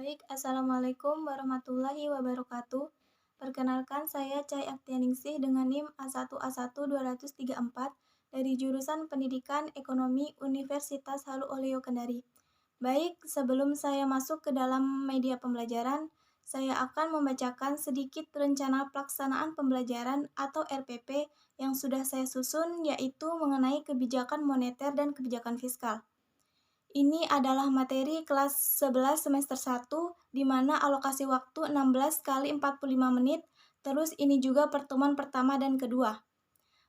Baik, Assalamualaikum warahmatullahi wabarakatuh. Perkenalkan, saya Cai Aktianingsih dengan NIM A1A1-234 dari jurusan Pendidikan Ekonomi Universitas Halu Oleo Kendari. Baik, sebelum saya masuk ke dalam media pembelajaran, saya akan membacakan sedikit rencana pelaksanaan pembelajaran atau RPP yang sudah saya susun, yaitu mengenai kebijakan moneter dan kebijakan fiskal. Ini adalah materi kelas 11 semester 1, di mana alokasi waktu 16 kali 45 menit, terus ini juga pertemuan pertama dan kedua.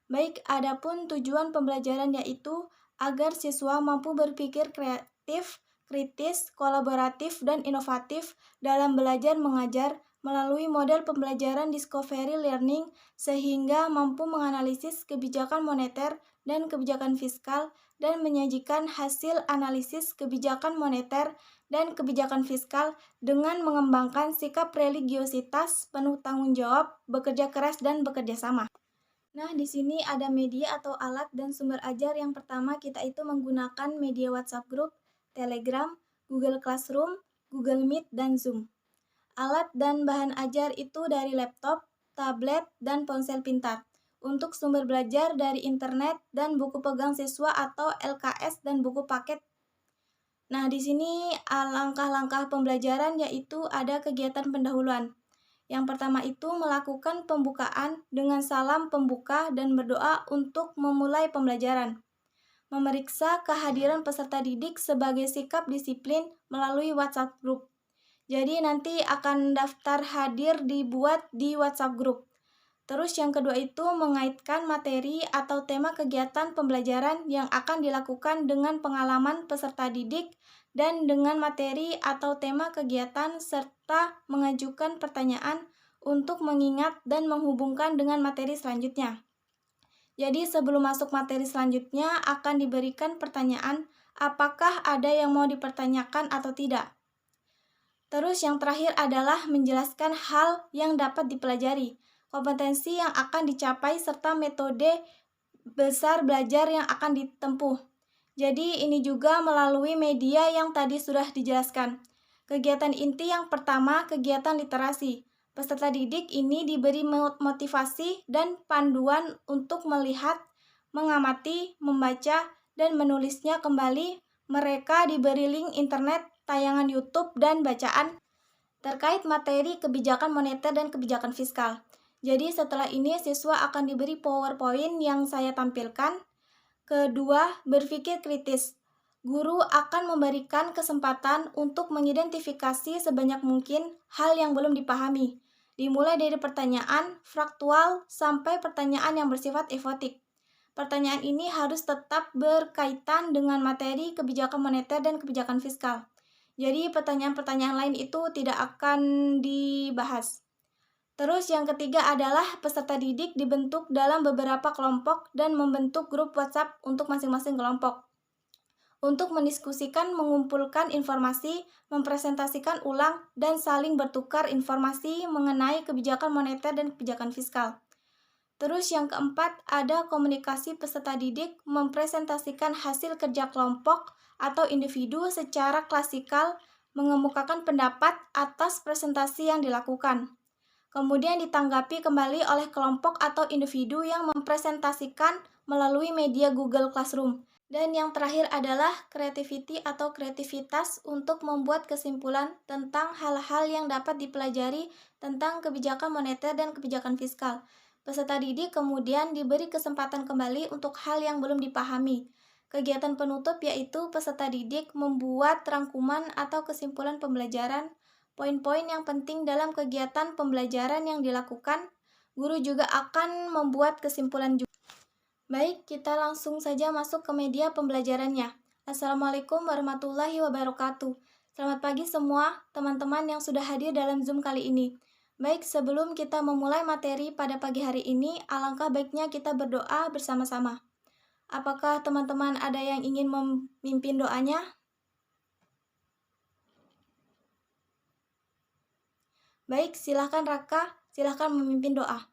Baik, adapun tujuan pembelajaran yaitu agar siswa mampu berpikir kreatif, kritis, kolaboratif, dan inovatif dalam belajar mengajar melalui model pembelajaran discovery learning sehingga mampu menganalisis kebijakan moneter dan kebijakan fiskal dan menyajikan hasil analisis kebijakan moneter dan kebijakan fiskal dengan mengembangkan sikap religiositas, penuh tanggung jawab, bekerja keras, dan bekerja sama. Nah, di sini ada media atau alat dan sumber ajar. Yang pertama, kita itu menggunakan media WhatsApp Group, Telegram, Google Classroom, Google Meet, dan Zoom. Alat dan bahan ajar itu dari laptop, tablet, dan ponsel pintar. Untuk sumber belajar dari internet dan buku pegang siswa atau LKS dan buku paket. Nah, di sini langkah-langkah pembelajaran yaitu ada kegiatan pendahuluan. Yang pertama itu melakukan pembukaan dengan salam pembuka dan berdoa untuk memulai pembelajaran. Memeriksa kehadiran peserta didik sebagai sikap disiplin melalui WhatsApp Group. Jadi nanti akan daftar hadir dibuat di WhatsApp Group. Terus yang kedua itu mengaitkan materi atau tema kegiatan pembelajaran yang akan dilakukan dengan pengalaman peserta didik dan dengan materi atau tema kegiatan serta mengajukan pertanyaan untuk mengingat dan menghubungkan dengan materi selanjutnya. Jadi sebelum masuk materi selanjutnya akan diberikan pertanyaan apakah ada yang mau dipertanyakan atau tidak. Terus yang terakhir adalah menjelaskan hal yang dapat dipelajari, kompetensi yang akan dicapai serta metode besar belajar yang akan ditempuh. Jadi ini juga melalui media yang tadi sudah dijelaskan. Kegiatan inti yang pertama, kegiatan literasi. Peserta didik ini diberi motivasi dan panduan untuk melihat, mengamati, membaca, dan menulisnya kembali. Mereka diberi link internet, tayangan YouTube, dan bacaan terkait materi kebijakan moneter dan kebijakan fiskal. Jadi setelah ini siswa akan diberi PowerPoint yang saya tampilkan. Kedua, berpikir kritis. Guru akan memberikan kesempatan untuk mengidentifikasi sebanyak mungkin hal yang belum dipahami, dimulai dari pertanyaan faktual sampai pertanyaan yang bersifat evotik. Pertanyaan ini harus tetap berkaitan dengan materi kebijakan moneter dan kebijakan fiskal. Jadi pertanyaan-pertanyaan lain itu tidak akan dibahas. Terus yang ketiga adalah peserta didik dibentuk dalam beberapa kelompok dan membentuk grup WhatsApp untuk masing-masing kelompok. Untuk mendiskusikan, mengumpulkan informasi, mempresentasikan ulang, dan saling bertukar informasi mengenai kebijakan moneter dan kebijakan fiskal. Terus yang keempat ada komunikasi peserta didik mempresentasikan hasil kerja kelompok atau individu secara klasikal, mengemukakan pendapat atas presentasi yang dilakukan. Kemudian ditanggapi kembali oleh kelompok atau individu yang mempresentasikan melalui media Google Classroom. Dan yang terakhir adalah creativity atau kreativitas untuk membuat kesimpulan tentang hal-hal yang dapat dipelajari tentang kebijakan moneter dan kebijakan fiskal. Peserta didik kemudian diberi kesempatan kembali untuk hal yang belum dipahami. Kegiatan penutup yaitu peserta didik membuat rangkuman atau kesimpulan pembelajaran, poin-poin yang penting dalam kegiatan pembelajaran yang dilakukan. Guru juga akan membuat kesimpulan juga. Baik, kita langsung saja masuk ke media pembelajarannya. Assalamualaikum warahmatullahi wabarakatuh. Selamat pagi semua teman-teman yang sudah hadir dalam Zoom kali ini. Baik, sebelum kita memulai materi pada pagi hari ini, alangkah baiknya kita berdoa bersama-sama. Apakah teman-teman ada yang ingin memimpin doanya? Baik, silahkan Raka, silahkan memimpin doa.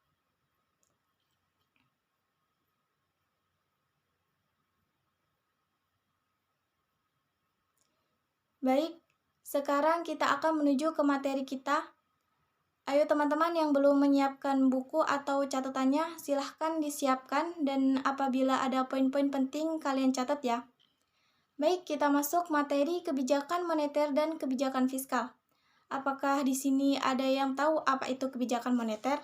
Baik, Sekarang kita akan menuju ke materi kita. Ayo teman-teman yang belum menyiapkan buku atau catatannya, silahkan disiapkan dan apabila ada poin-poin penting kalian catat ya. Baik, kita masuk materi kebijakan moneter dan kebijakan fiskal. Apakah di sini ada yang tahu apa itu kebijakan moneter?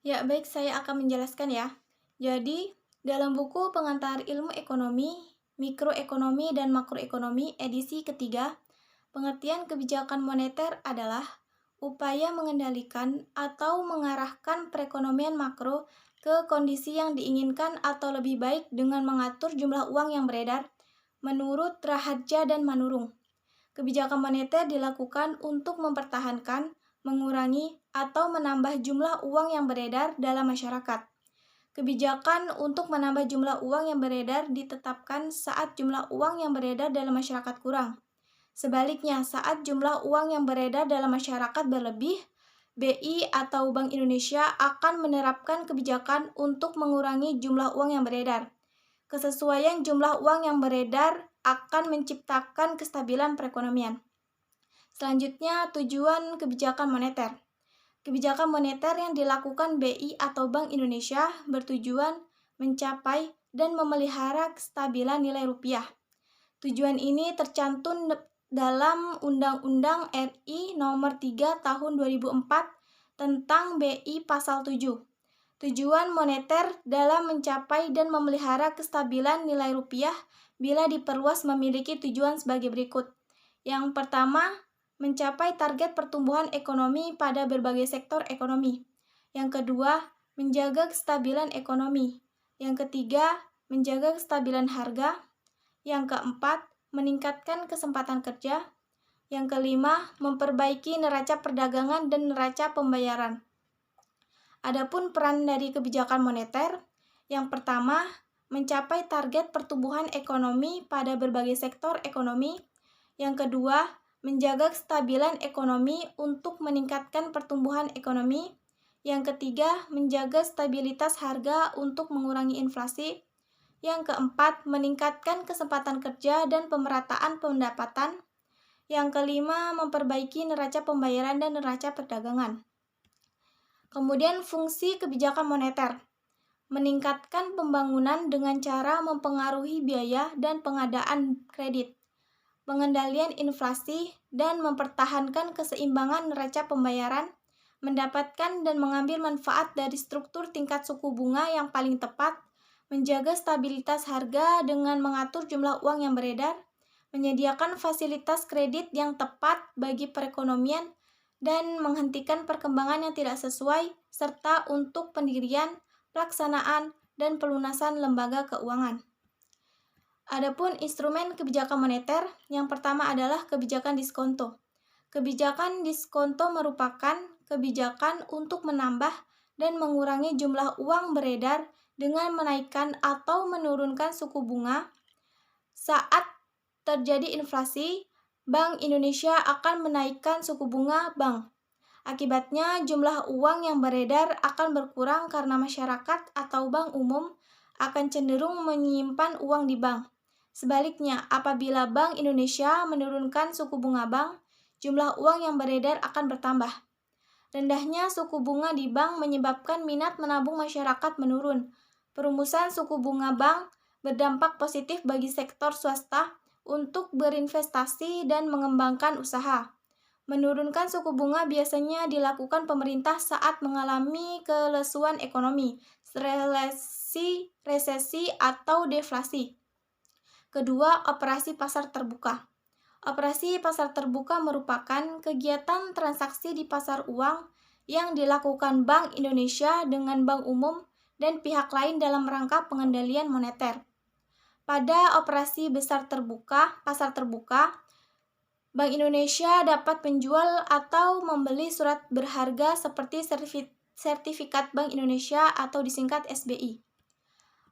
Ya, baik, saya akan menjelaskan ya. Jadi, dalam buku Pengantar Ilmu Ekonomi, Mikroekonomi dan Makroekonomi edisi ketiga, pengertian kebijakan moneter adalah upaya mengendalikan atau mengarahkan perekonomian makro ke kondisi yang diinginkan atau lebih baik dengan mengatur jumlah uang yang beredar menurut Raharja dan Manurung. Kebijakan moneter dilakukan untuk mempertahankan, mengurangi, atau menambah jumlah uang yang beredar dalam masyarakat. Kebijakan untuk menambah jumlah uang yang beredar ditetapkan saat jumlah uang yang beredar dalam masyarakat kurang. Sebaliknya, saat jumlah uang yang beredar dalam masyarakat berlebih, BI atau Bank Indonesia akan menerapkan kebijakan untuk mengurangi jumlah uang yang beredar. Kesesuaian jumlah uang yang beredar akan menciptakan kestabilan perekonomian. Selanjutnya, tujuan kebijakan moneter. Kebijakan moneter yang dilakukan BI atau Bank Indonesia bertujuan mencapai dan memelihara kestabilan nilai rupiah. Tujuan ini tercantum dalam Undang-Undang RI Nomor 3 Tahun 2004 tentang BI Pasal 7. Tujuan moneter dalam mencapai dan memelihara kestabilan nilai rupiah bila diperluas memiliki tujuan sebagai berikut. Yang pertama, mencapai target pertumbuhan ekonomi pada berbagai sektor ekonomi. Yang kedua, menjaga kestabilan ekonomi. Yang ketiga, menjaga kestabilan harga. Yang keempat, meningkatkan kesempatan kerja. Yang kelima, memperbaiki neraca perdagangan dan neraca pembayaran. Adapun peran dari kebijakan moneter, yang pertama, mencapai target pertumbuhan ekonomi pada berbagai sektor ekonomi. Yang kedua, menjaga kestabilan ekonomi untuk meningkatkan pertumbuhan ekonomi. Yang ketiga, menjaga stabilitas harga untuk mengurangi inflasi. Yang keempat, meningkatkan kesempatan kerja dan pemerataan pendapatan. Yang kelima, memperbaiki neraca pembayaran dan neraca perdagangan. Kemudian fungsi kebijakan moneter, meningkatkan pembangunan dengan cara mempengaruhi biaya dan pengadaan kredit, pengendalian inflasi, dan mempertahankan keseimbangan neraca pembayaran, mendapatkan dan mengambil manfaat dari struktur tingkat suku bunga yang paling tepat, menjaga stabilitas harga dengan mengatur jumlah uang yang beredar, menyediakan fasilitas kredit yang tepat bagi perekonomian, dan menghentikan perkembangan yang tidak sesuai, serta untuk pendirian, pelaksanaan, dan pelunasan lembaga keuangan. Adapun instrumen kebijakan moneter, yang pertama adalah kebijakan diskonto. Kebijakan diskonto merupakan kebijakan untuk menambah dan mengurangi jumlah uang beredar dengan menaikkan atau menurunkan suku bunga. Saat terjadi inflasi, Bank Indonesia akan menaikkan suku bunga bank. Akibatnya, jumlah uang yang beredar akan berkurang karena masyarakat atau bank umum akan cenderung menyimpan uang di bank. Sebaliknya, apabila Bank Indonesia menurunkan suku bunga bank, jumlah uang yang beredar akan bertambah. Rendahnya suku bunga di bank menyebabkan minat menabung masyarakat menurun. Perumusan suku bunga bank berdampak positif bagi sektor swasta untuk berinvestasi dan mengembangkan usaha. Menurunkan suku bunga biasanya dilakukan pemerintah saat mengalami kelesuan ekonomi, resesi atau deflasi. Kedua, operasi pasar terbuka. Operasi pasar terbuka merupakan kegiatan transaksi di pasar uang yang dilakukan Bank Indonesia dengan bank umum dan pihak lain dalam rangka pengendalian moneter. Pada operasi pasar terbuka, Bank Indonesia dapat menjual atau membeli surat berharga seperti sertifikat Bank Indonesia atau disingkat SBI.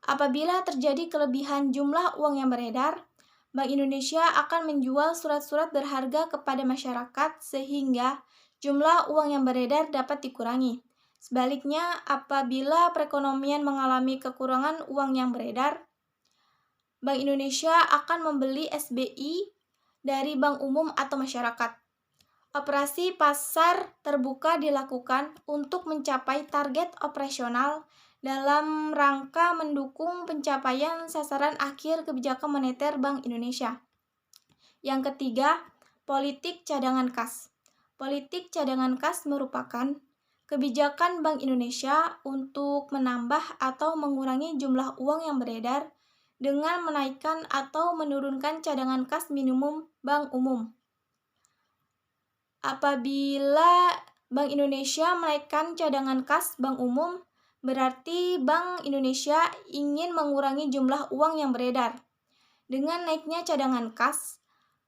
Apabila terjadi kelebihan jumlah uang yang beredar, Bank Indonesia akan menjual surat-surat berharga kepada masyarakat sehingga jumlah uang yang beredar dapat dikurangi. Sebaliknya, apabila perekonomian mengalami kekurangan uang yang beredar, Bank Indonesia akan membeli SBI dari bank umum atau masyarakat. Operasi pasar terbuka dilakukan untuk mencapai target operasional dalam rangka mendukung pencapaian sasaran akhir kebijakan moneter Bank Indonesia. Yang ketiga, politik cadangan kas. Politik cadangan kas merupakan kebijakan Bank Indonesia untuk menambah atau mengurangi jumlah uang yang beredar dengan menaikkan atau menurunkan cadangan kas minimum bank umum. Apabila Bank Indonesia menaikkan cadangan kas bank umum, berarti Bank Indonesia ingin mengurangi jumlah uang yang beredar. Dengan naiknya cadangan kas,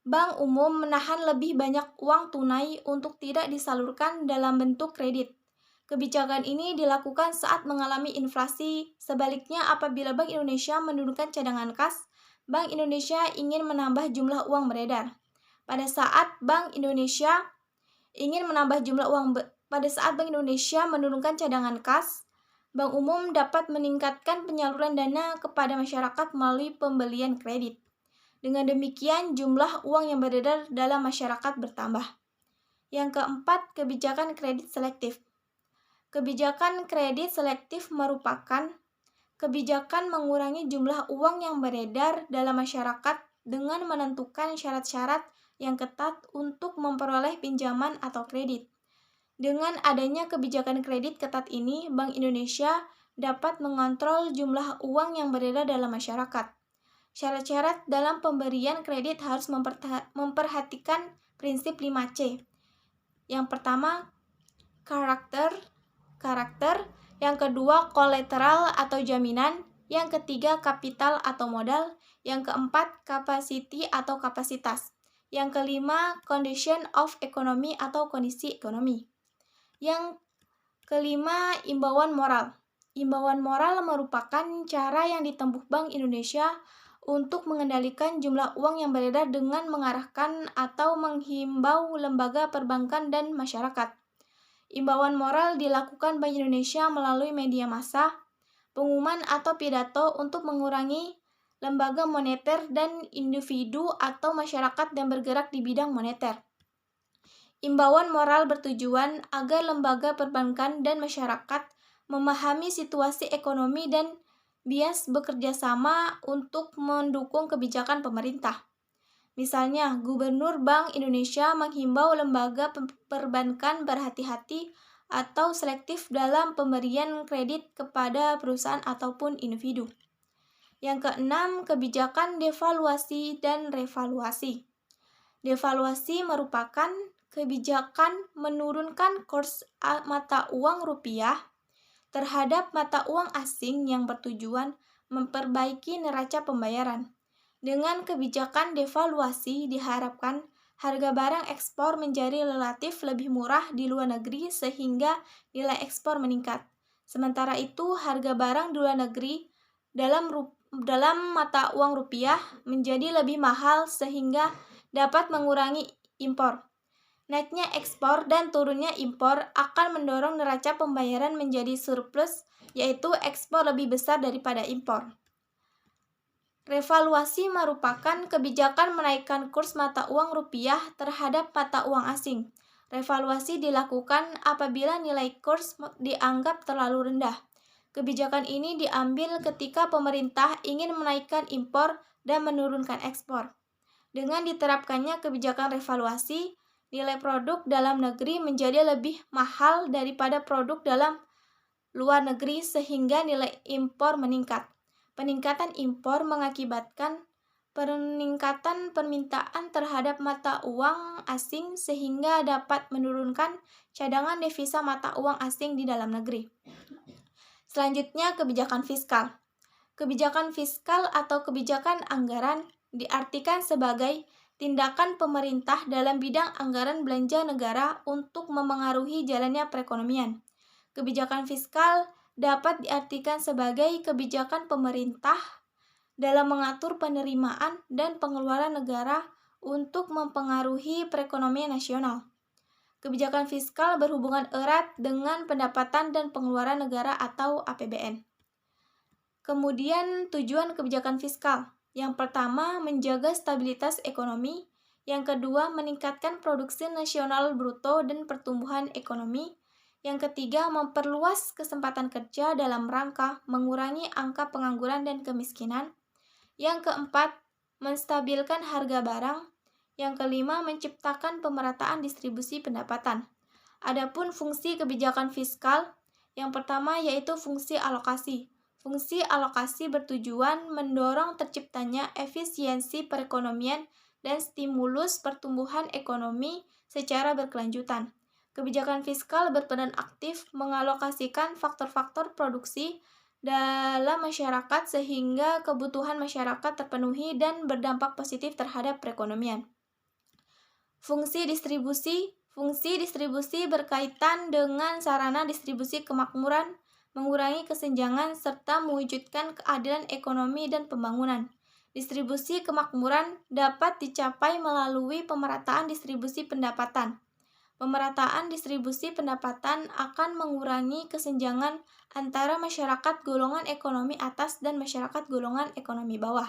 bank umum menahan lebih banyak uang tunai untuk tidak disalurkan dalam bentuk kredit. Kebijakan ini dilakukan saat mengalami inflasi. Sebaliknya, apabila Bank Indonesia menurunkan cadangan kas, Bank Indonesia ingin menambah jumlah uang beredar. Pada saat Bank Indonesia menurunkan cadangan kas, Bank Umum dapat meningkatkan penyaluran dana kepada masyarakat melalui pembelian kredit. Dengan demikian, jumlah uang yang beredar dalam masyarakat bertambah. Yang keempat, kebijakan kredit selektif. Kebijakan kredit selektif merupakan kebijakan mengurangi jumlah uang yang beredar dalam masyarakat dengan menentukan syarat-syarat yang ketat untuk memperoleh pinjaman atau kredit. Dengan adanya kebijakan kredit ketat ini, Bank Indonesia dapat mengontrol jumlah uang yang beredar dalam masyarakat. Syarat-syarat dalam pemberian kredit harus memperhatikan prinsip 5C. Yang pertama, karakter. Yang kedua, kolateral atau jaminan. Yang ketiga, kapital atau modal. Yang keempat, capacity atau kapasitas. Yang kelima, condition of economy atau kondisi ekonomi. Yang kelima, imbauan moral. Imbauan moral merupakan cara yang ditempuh Bank Indonesia untuk mengendalikan jumlah uang yang beredar dengan mengarahkan atau menghimbau lembaga perbankan dan masyarakat. Imbauan moral dilakukan Bank Indonesia melalui media massa, pengumuman atau pidato untuk mengurangi lembaga moneter dan individu atau masyarakat yang bergerak di bidang moneter. Imbauan moral bertujuan agar lembaga perbankan dan masyarakat memahami situasi ekonomi dan bias bekerja sama untuk mendukung kebijakan pemerintah. Misalnya, Gubernur Bank Indonesia menghimbau lembaga perbankan berhati-hati atau selektif dalam pemberian kredit kepada perusahaan ataupun individu. Yang keenam, kebijakan devaluasi dan revaluasi. Devaluasi merupakan kebijakan menurunkan kurs mata uang rupiah terhadap mata uang asing yang bertujuan memperbaiki neraca pembayaran. Dengan kebijakan devaluasi diharapkan harga barang ekspor menjadi relatif lebih murah di luar negeri sehingga nilai ekspor meningkat. Sementara itu, harga barang di luar negeri dalam mata uang rupiah menjadi lebih mahal sehingga dapat mengurangi impor. Naiknya ekspor dan turunnya impor akan mendorong neraca pembayaran menjadi surplus, yaitu ekspor lebih besar daripada impor. Revaluasi merupakan kebijakan menaikkan kurs mata uang rupiah terhadap mata uang asing. Revaluasi dilakukan apabila nilai kurs dianggap terlalu rendah. Kebijakan ini diambil ketika pemerintah ingin menaikkan impor dan menurunkan ekspor. Dengan diterapkannya kebijakan revaluasi, nilai produk dalam negeri menjadi lebih mahal daripada produk dalam luar negeri sehingga nilai impor meningkat. Peningkatan impor mengakibatkan peningkatan permintaan terhadap mata uang asing sehingga dapat menurunkan cadangan devisa mata uang asing di dalam negeri. Selanjutnya, kebijakan fiskal. Kebijakan fiskal atau kebijakan anggaran diartikan sebagai tindakan pemerintah dalam bidang anggaran belanja negara untuk memengaruhi jalannya perekonomian. Kebijakan fiskal dapat diartikan sebagai kebijakan pemerintah dalam mengatur penerimaan dan pengeluaran negara untuk mempengaruhi perekonomian nasional. Kebijakan fiskal berhubungan erat dengan pendapatan dan pengeluaran negara atau APBN. Kemudian tujuan kebijakan fiskal. Yang pertama, menjaga stabilitas ekonomi. Yang kedua, meningkatkan produksi nasional bruto dan pertumbuhan ekonomi. Yang ketiga, memperluas kesempatan kerja dalam rangka mengurangi angka pengangguran dan kemiskinan. Yang keempat, menstabilkan harga barang. Yang kelima, menciptakan pemerataan distribusi pendapatan. Adapun fungsi kebijakan fiskal, yang pertama yaitu fungsi alokasi. Fungsi alokasi bertujuan mendorong terciptanya efisiensi perekonomian dan stimulus pertumbuhan ekonomi secara berkelanjutan. Kebijakan fiskal berperan aktif mengalokasikan faktor-faktor produksi dalam masyarakat sehingga kebutuhan masyarakat terpenuhi dan berdampak positif terhadap perekonomian. Fungsi distribusi berkaitan dengan sarana distribusi kemakmuran, mengurangi kesenjangan, serta mewujudkan keadilan ekonomi dan pembangunan. Distribusi kemakmuran dapat dicapai melalui pemerataan distribusi pendapatan. Pemerataan distribusi pendapatan akan mengurangi kesenjangan antara masyarakat golongan ekonomi atas dan masyarakat golongan ekonomi bawah.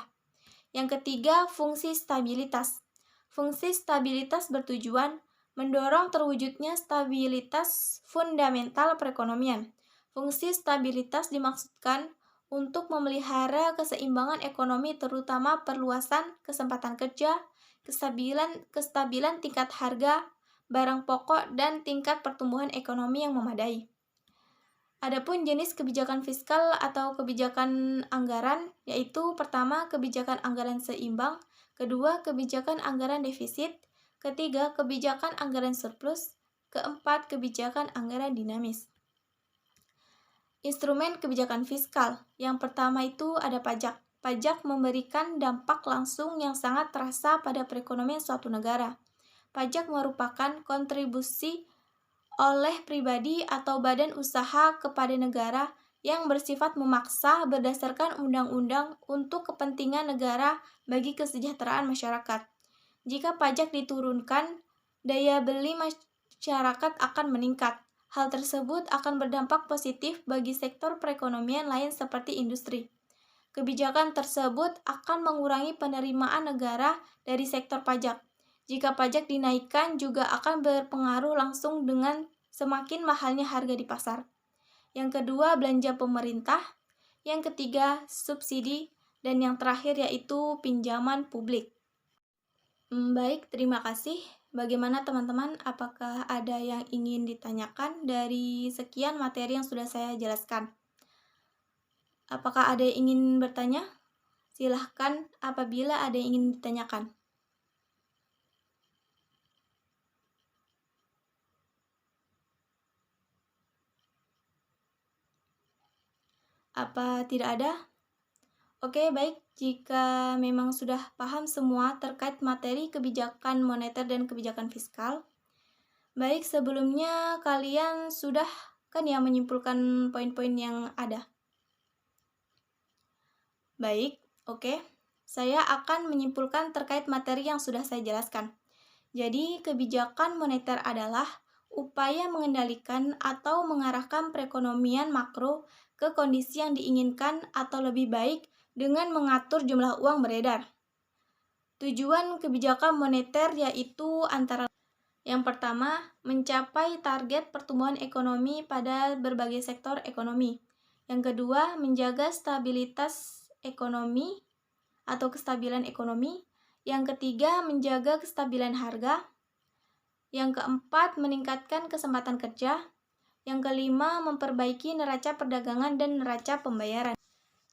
Yang ketiga, fungsi stabilitas. Fungsi stabilitas bertujuan mendorong terwujudnya stabilitas fundamental perekonomian. Fungsi stabilitas dimaksudkan untuk memelihara keseimbangan ekonomi terutama perluasan kesempatan kerja, kestabilan tingkat harga barang pokok, dan tingkat pertumbuhan ekonomi yang memadai. Adapun jenis kebijakan fiskal atau kebijakan anggaran, yaitu pertama, kebijakan anggaran seimbang, kedua, kebijakan anggaran defisit, ketiga, kebijakan anggaran surplus, keempat, kebijakan anggaran dinamis. Instrumen kebijakan fiskal, yang pertama itu ada pajak. Pajak memberikan dampak langsung yang sangat terasa pada perekonomian suatu negara. Pajak merupakan kontribusi oleh pribadi atau badan usaha kepada negara yang bersifat memaksa berdasarkan undang-undang untuk kepentingan negara bagi kesejahteraan masyarakat. Jika pajak diturunkan, daya beli masyarakat akan meningkat. Hal tersebut akan berdampak positif bagi sektor perekonomian lain seperti industri. Kebijakan tersebut akan mengurangi penerimaan negara dari sektor pajak. Jika pajak dinaikkan juga akan berpengaruh langsung dengan semakin mahalnya harga di pasar. Yang kedua, belanja pemerintah. Yang ketiga, subsidi. Dan yang terakhir yaitu pinjaman publik. Baik, terima kasih. Bagaimana teman-teman? Apakah ada yang ingin ditanyakan dari sekian materi yang sudah saya jelaskan? Apakah ada yang ingin bertanya? Silahkan apabila ada yang ingin ditanyakan. Apa tidak ada? Oke, baik. Jika memang sudah paham semua terkait materi kebijakan moneter dan kebijakan fiskal, baik, sebelumnya kalian sudah kan ya menyimpulkan poin-poin yang ada. Baik, oke. Saya akan menyimpulkan terkait materi yang sudah saya jelaskan. Jadi, kebijakan moneter adalah upaya mengendalikan atau mengarahkan perekonomian makro ke kondisi yang diinginkan atau lebih baik dengan mengatur jumlah uang beredar. Tujuan kebijakan moneter yaitu antara yang pertama, mencapai target pertumbuhan ekonomi pada berbagai sektor ekonomi. Yang kedua, menjaga stabilitas ekonomi atau kestabilan ekonomi. Yang ketiga, menjaga kestabilan harga. Yang keempat, meningkatkan kesempatan kerja. Yang kelima, memperbaiki neraca perdagangan dan neraca pembayaran.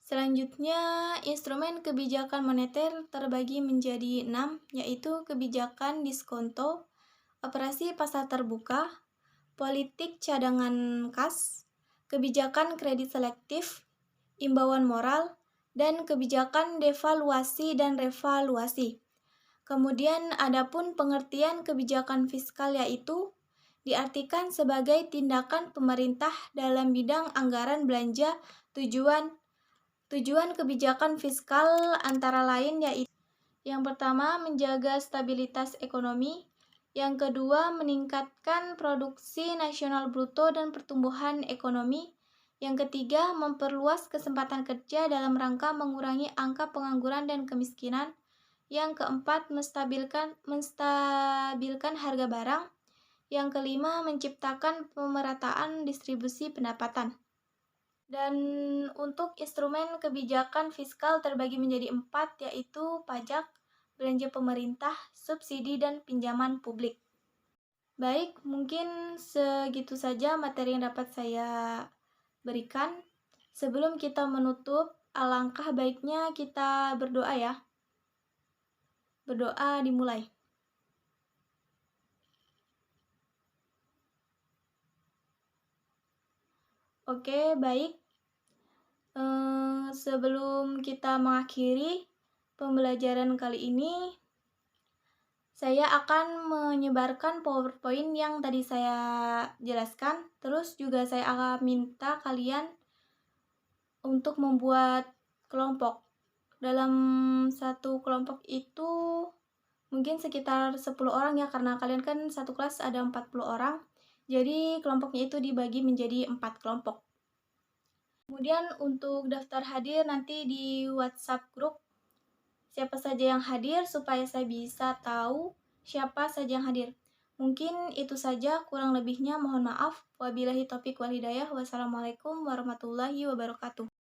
Selanjutnya, instrumen kebijakan moneter terbagi menjadi 6, yaitu kebijakan diskonto, operasi pasar terbuka, politik cadangan kas, kebijakan kredit selektif, imbauan moral, dan kebijakan devaluasi dan revaluasi. Kemudian adapun pengertian kebijakan fiskal yaitu diartikan sebagai tindakan pemerintah dalam bidang anggaran belanja. Tujuan kebijakan fiskal antara lain yaitu yang pertama, menjaga stabilitas ekonomi. Yang kedua, meningkatkan produksi nasional bruto dan pertumbuhan ekonomi. Yang ketiga, memperluas kesempatan kerja dalam rangka mengurangi angka pengangguran dan kemiskinan. Yang keempat, menstabilkan harga barang. Yang kelima, menciptakan pemerataan distribusi pendapatan. Dan untuk instrumen kebijakan fiskal terbagi menjadi 4, yaitu pajak, belanja pemerintah, subsidi, dan pinjaman publik. Baik, mungkin segitu saja materi yang dapat saya berikan. Sebelum kita menutup, alangkah baiknya kita berdoa ya. Berdoa dimulai. Oke, baik. Sebelum kita mengakhiri pembelajaran kali ini, saya akan menyebarkan PowerPoint yang tadi saya jelaskan. Terus juga saya akan minta kalian untuk membuat kelompok. Dalam satu kelompok itu mungkin sekitar 10 orang ya, karena kalian kan satu kelas ada 40 orang. Jadi kelompoknya itu dibagi menjadi 4 kelompok. Kemudian untuk daftar hadir nanti di WhatsApp grup siapa saja yang hadir supaya saya bisa tahu siapa saja yang hadir. Mungkin itu saja, kurang lebihnya mohon maaf. Wabillahi taufiq wal hidayah. Wassalamualaikum warahmatullahi wabarakatuh.